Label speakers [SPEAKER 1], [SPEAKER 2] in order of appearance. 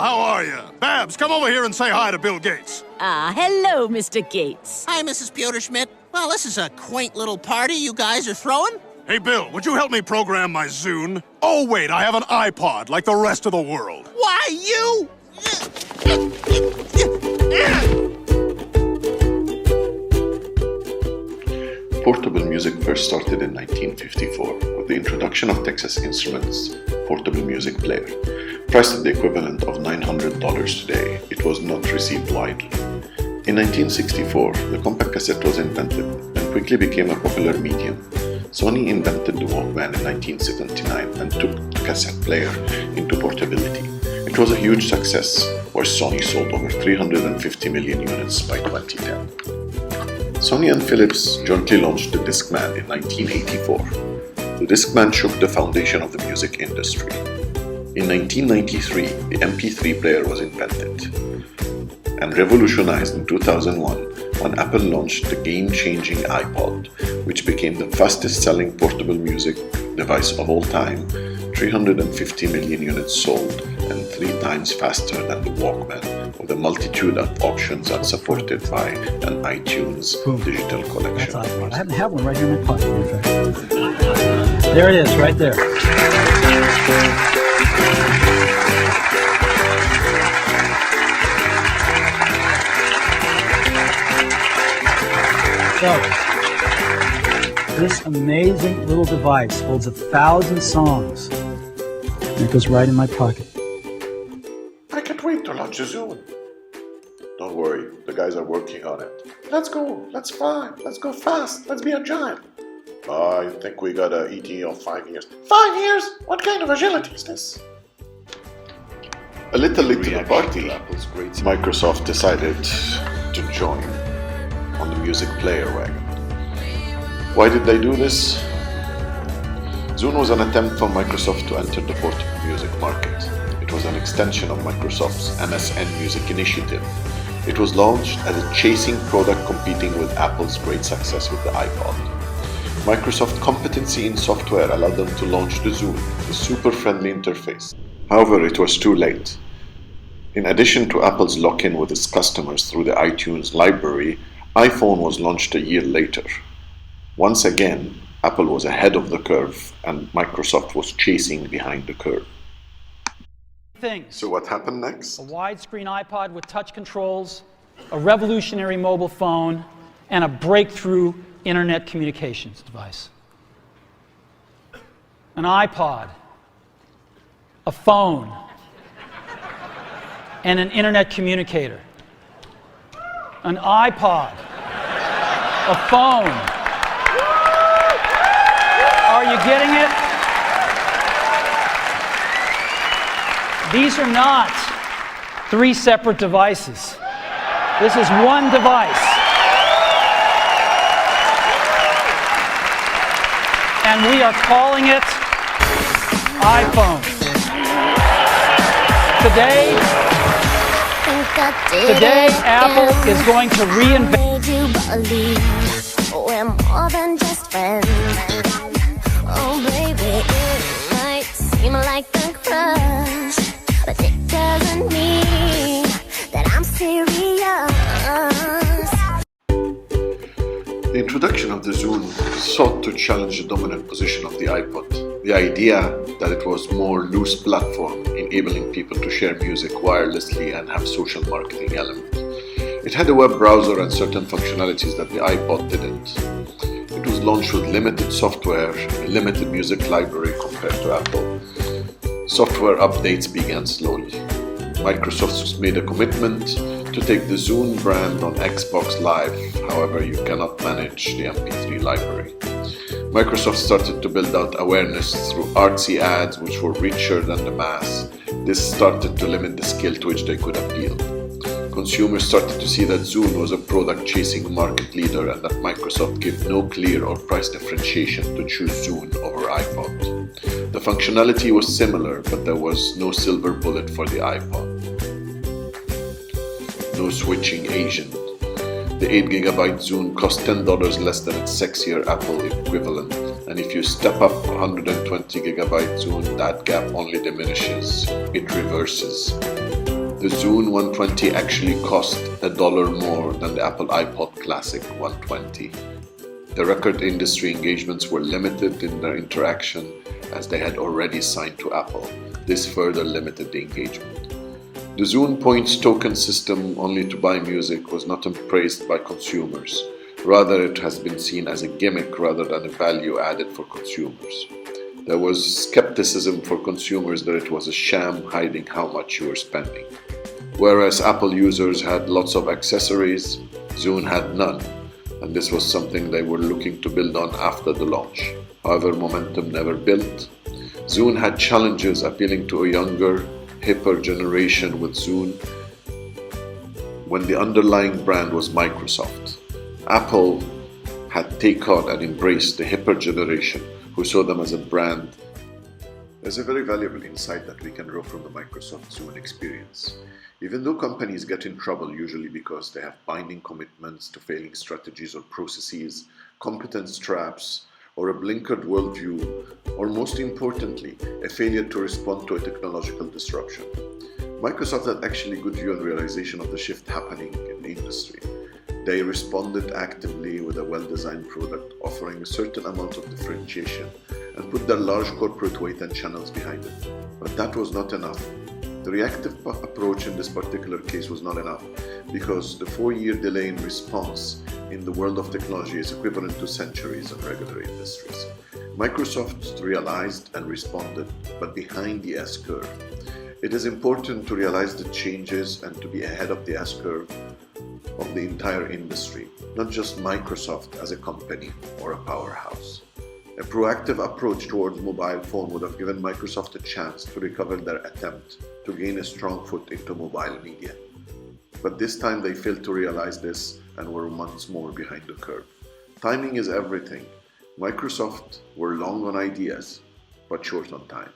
[SPEAKER 1] how are you? Babs, come over here and say hi to Bill Gates.
[SPEAKER 2] Hello, Mr. Gates.
[SPEAKER 3] Hi, Mrs. Pewterschmidt. Well, this is a quaint little party you guys are throwing.
[SPEAKER 1] Hey, Bill, would you help me program my Zune? Oh, wait, I have an iPod like the rest of the world.
[SPEAKER 3] Why, you...
[SPEAKER 4] Portable music first started in 1954 with the introduction of Texas Instruments' portable music player. Priced at the equivalent of $900 today, it was not received widely. In 1964, the compact cassette was invented and quickly became a popular medium. Sony invented the Walkman in 1979 and took the cassette player into portability. It was a huge success, where Sony sold over 350 million units by 2010. Sony and Philips jointly launched the Discman in 1984. The Discman shook the foundation of the music industry. In 1993, the MP3 player was invented and revolutionized in 2001 when Apple launched the game-changing iPod, which became the fastest-selling portable music device of all time, 350 million units sold and 3 times faster than the Walkman, with a multitude of options and supported by an iTunes digital collection.
[SPEAKER 5] That's iPod. I happen to have one right here in my pocket, in fact. There it is, right there. So, this amazing little device holds 1,000 songs, and it goes right in my pocket.
[SPEAKER 4] I can't wait to launch a Zune. Don't worry, the guys are working on it. Let's go, let's fly, let's go fast, let's be a giant. I think we got a ETA of 5 years. 5 years? What kind of agility is this? A little late to the party, Microsoft decided to join on the music player wagon. Why did they do this? Zune was an attempt for Microsoft to enter the portable music market. It was an extension of Microsoft's MSN Music initiative. It was launched as a chasing product competing with Apple's great success with the iPod. Microsoft's competency in software allowed them to launch the Zune, a super-friendly interface. However, it was too late. In addition to Apple's lock-in with its customers through the iTunes library, iPhone was launched a year later. Once again, Apple was ahead of the curve and Microsoft was chasing behind the curve. So what happened next?
[SPEAKER 5] A widescreen iPod with touch controls, a revolutionary mobile phone, and a breakthrough internet communications device. An iPod, a phone, and an internet communicator. An iPod, a phone. Are you getting it? These are not 3 separate devices. This is one device. And we are calling it iPhone. Today, Apple is going to reinvent.
[SPEAKER 6] We're more than just friends. Oh, baby, it might seem like a crush, but it doesn't mean that I'm serious.
[SPEAKER 4] The introduction of the Zune sought to challenge the dominant position of the iPod. The idea that it was a more loose platform, enabling people to share music wirelessly and have social marketing element. It had a web browser and certain functionalities that the iPod didn't. It was launched with limited software, a limited music library compared to Apple. Software updates began slowly. Microsoft made a commitment to take the Zune brand on Xbox Live, however you cannot manage the MP3 library. Microsoft started to build out awareness through artsy ads which were richer than the mass. This started to limit the scale to which they could appeal. Consumers started to see that Zune was a product-chasing market leader and that Microsoft gave no clear or price differentiation to choose Zune over iPod. The functionality was similar, but there was no silver bullet for the iPod. No switching agent. The 8GB Zune cost $10 less than its sexier Apple equivalent, and if you step up 120GB Zune, that gap only diminishes, it reverses. The Zune 120 actually cost $1 more than the Apple iPod Classic 120. The record industry engagements were limited in their interaction as they had already signed to Apple. This further limited the engagement. The Zune Points token system only to buy music was not embraced by consumers. Rather, it has been seen as a gimmick rather than a value added for consumers. There was skepticism for consumers that it was a sham hiding how much you were spending. Whereas Apple users had lots of accessories, Zune had none, and this was something they were looking to build on after the launch. However, momentum never built. Zune had challenges appealing to a younger, hipper generation with Zune when the underlying brand was Microsoft. Apple had taken on and embraced the hipper generation who saw them as a brand. There's a very valuable insight that we can draw from the Microsoft Zune experience. Even though companies get in trouble usually because they have binding commitments to failing strategies or processes, competence traps, or a blinkered worldview, or most importantly, a failure to respond to a technological disruption, Microsoft had actually good view and realization of the shift happening in the industry. They responded actively with a well-designed product offering a certain amount of differentiation and put their large corporate weight and channels behind it. But that was not enough. The reactive approach in this particular case was not enough because the 4-year delay in response in the world of technology is equivalent to centuries in regular industries. Microsoft realized and responded, but behind the S-curve. It is important to realize the changes and to be ahead of the S-curve of the entire industry, not just Microsoft as a company or a powerhouse. A proactive approach towards mobile phone would have given Microsoft a chance to recover their attempt to gain a strong foot into mobile media. But this time they failed to realize this and were months more behind the curve. Timing is everything. Microsoft were long on ideas, but short on time.